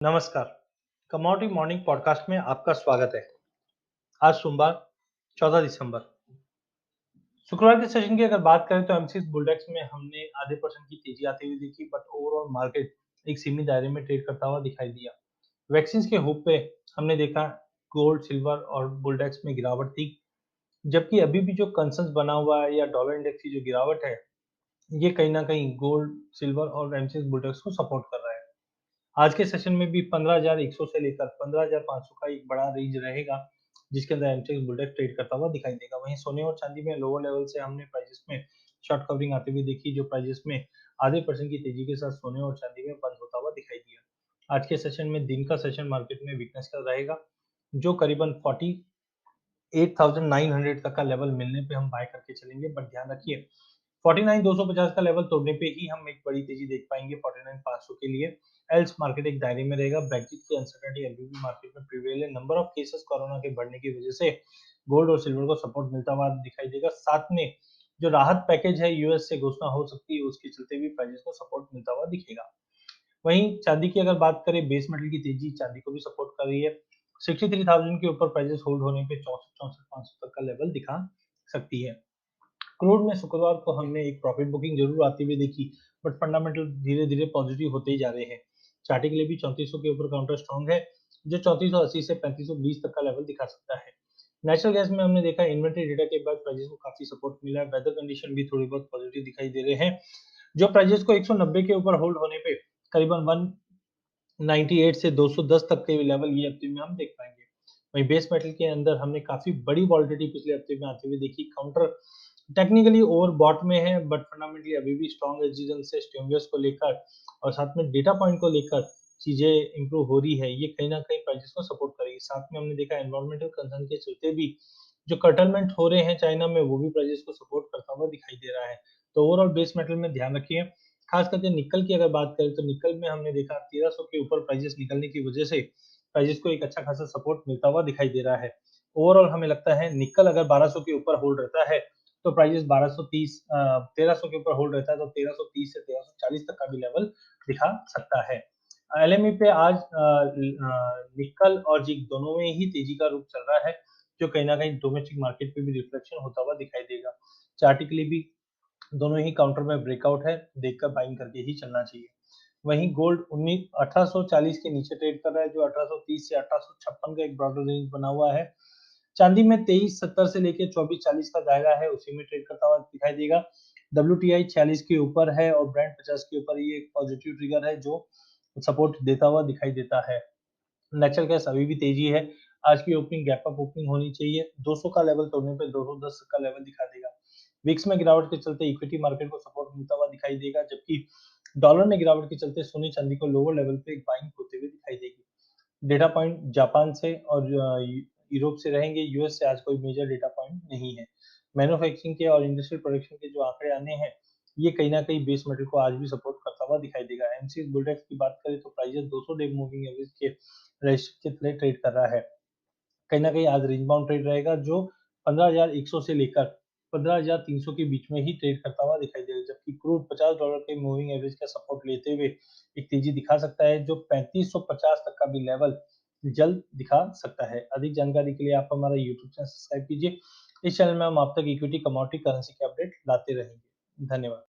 नमस्कार, commodity morning podcast में आपका स्वागत है। आज सोमवार 14 दिसंबर। शुक्रवार के सेशन की अगर बात करें तो एमसीएक्स बुलडेक्स में हमने आधे परसेंट की तेजी आती हुई देखी, बट ओवरऑल मार्केट एक सीमित दायरे में ट्रेड करता हुआ दिखाई दिया। वैक्सीन के होप पे हमने देखा गोल्ड, सिल्वर और बुलडेक्स में गिरावट थी, जबकि अभी भी जो कंसर्न्स बना हुआ है या डॉलर इंडेक्स की जो गिरावट है, ये कहीं ना कहीं गोल्ड, सिल्वर और एमसीएक्स बुलडेक्स को सपोर्ट कर रहा है। आज के सेशन में भी 15,100 से लेकर 15,500 का एक बड़ा रेंज रहेगा, जिसके अंदर एमटेक्स बुलडेक्स ट्रेड करता हुआ दिखाई देगा। वहीं सोने और चांदी में लोअर लेवल से हमने प्राइसेस में शॉर्ट कवरिंग आते हुए देखी, जो प्राइसेस में आधे परसेंट की तेजी के साथ सोने और चांदी में बंद होता हुआ दिखाई दिया। आज के सेशन में दिन का सेशन मार्केट में वीकनेस का रहेगा, जो करीबन 48,900 तक का लेवल मिलने पे हम बाय करके चलेंगे, बट ध्यान रखिए 49,250 का लेवल तोड़ने पे ही हम एक बड़ी तेजी देख पाएंगे 49,500 के लिए। एल्स मार्केट एक दायरे में रहेगा। ब्रेक्जिट की अनसर्टेनिटी अभी भी मार्केट में प्रिवेल है। नंबर ऑफ केसेस कोरोना के बढ़ने की वजह से गोल्ड और सिल्वर को सपोर्ट मिलता हुआ दिखाई देगा। साथ में जो राहत पैकेज है यूएस से घोषणा हो सकती है, उसके चलते भी प्राइसेस को सपोर्ट मिलता हुआ दिखेगा। वहीं चांदी की अगर बात करें, बेस मेटल की तेजी चांदी को भी सपोर्ट कर रही है। 63,000 के ऊपर प्राइसेस होल्ड होने पे 64,500 तक का लेवल दिखा सकती है। क्रूड में शुक्रवार को हमने एक प्रॉफिट बुकिंग जरूर आती हुई देखी, बट फंडामेंटल धीरे धीरे पॉजिटिव होते ही जा रहे हैं। चार्टिंग के लिए भी 3400 के ऊपर काउंटर स्ट्रॉन्ग है, जो 3480 से 3520 तक का लेवल दिखा सकता है। नेचुरल गैस में हमने देखा इन्वेंटरी डेटा के बाद प्राइसेस को काफी सपोर्ट मिला है। वेदर कंडीशन भी थोड़ी बहुत पॉजिटिव दिखाई दे रहे हैं, जो प्राइसेस को 190 के ऊपर होल्ड होने पे करीबन 198 से 210 तक के लेवल ये हफ्ते में हम देख पाएंगे। वहीं बेस मेटल के अंदर हमने काफी बड़ी वॉलिटिलिटी पिछले हफ्ते में आते हुए देखी। काउंटर टेक्निकली ओवर बॉट में है, बट फंडामेंटली अभी भी स्ट्रॉन्ग रीजन से स्टिमुलस को लेकर और साथ में डेटा पॉइंट को लेकर चीजें इंप्रूव हो रही है। ये कहीं ना कहीं प्राइसेस को सपोर्ट करेगी। साथ में हमने देखा एनवायरमेंटल कंसर्न के चलते भी जो कर्टलमेंट हो रहे हैं चाइना में, वो भी प्राइसेस को सपोर्ट करता हुआ दिखाई दे रहा है। तो ओवरऑल बेस मेटल में ध्यान रखिए। खास करके निकल की अगर बात करें तो निकल में हमने देखा 1300 के ऊपर प्राइसेस निकलने की वजह से प्राइसेस को एक अच्छा खासा सपोर्ट मिलता हुआ दिखाई दे रहा है। ओवरऑल हमें लगता है निकल अगर 1200 के ऊपर होल्ड रहता है तो प्राइसेस 1230 1300 के ऊपर होल्ड रहता है तो 1330 से 1340 तक का भी लेवल दिखा सकता है। एलएमई पे आज निकल और जिंक दोनों में ही तेजी का रुख चल रहा है, जो कहीं ना कहीं डोमेस्टिक मार्केट पे भी रिफ्लेक्शन होता हुआ दिखाई देगा। चार्टिकली भी दोनों ही काउंटर में ब्रेकआउट है, देखकर बाइंग करके ही चलना चाहिए। वहीं गोल्ड 1840 के नीचे ट्रेड कर रहा है, जो 1830 से 1856 का एक ब्रॉडर रेंज बना हुआ है। चांदी में 2370 से लेके 2440 का दायरा है, उसी में ट्रेड करता हुआ दिखाई देगा। WTI 46 के ऊपर है और ब्रेंट 50 के ऊपर, ये एक पॉजिटिव ट्रिगर है जो सपोर्ट देता हुआ दिखाई देता है। नेचुरल गैस अभी भी तेजी है। आज की ओपनिंग गैप अप ओपनिंग होनी चाहिए। 200 का लेवल तोड़ने पे 210 का लेवल दिखा देगा। विक्स में गिरावट के चलते इक्विटी मार्केट को सपोर्ट मिलता हुआ दिखाई देगा, जबकि डॉलर में गिरावट के चलते सोने चांदी को लोअर लेवल पे बाइंग होते हुए दिखाई देगी। डेटा पॉइंट जापान से और यूरोप से रहेंगे। यूएस से आज कोई मेजर डेटा पॉइंट नहीं है। मैन्युफैक्चरिंग के और इंडस्ट्रियल प्रोडक्शन के जो आंकड़े आने हैं, ये कहीं ना कहीं बेस मेटल को आज भी सपोर्ट करता हुआ दिखाई देगा। एमसीएक्स बुलडेक्स की बात करें तो प्राइस 200 डे मूविंग एवरेज के रजिस्टर के तले ट्रेड कर रहा है। कहीं ना कहीं आज रेंज बाउंड ट्रेड रहेगा, जो 15,100 से लेकर 15,300 के बीच में ही ट्रेड करता हुआ दिखाई देगा, जबकि क्रूड $50 के मूविंग एवरेज का सपोर्ट लेते हुए एक तेजी दिखा सकता है, जो 3550 तक का भी लेवल जल्द दिखा सकता है। अधिक जानकारी के लिए आप हमारा यूट्यूब चैनल सब्सक्राइब कीजिए। इस चैनल में हम आप तक इक्विटी, कमोडिटी, करेंसी के अपडेट लाते रहेंगे। धन्यवाद।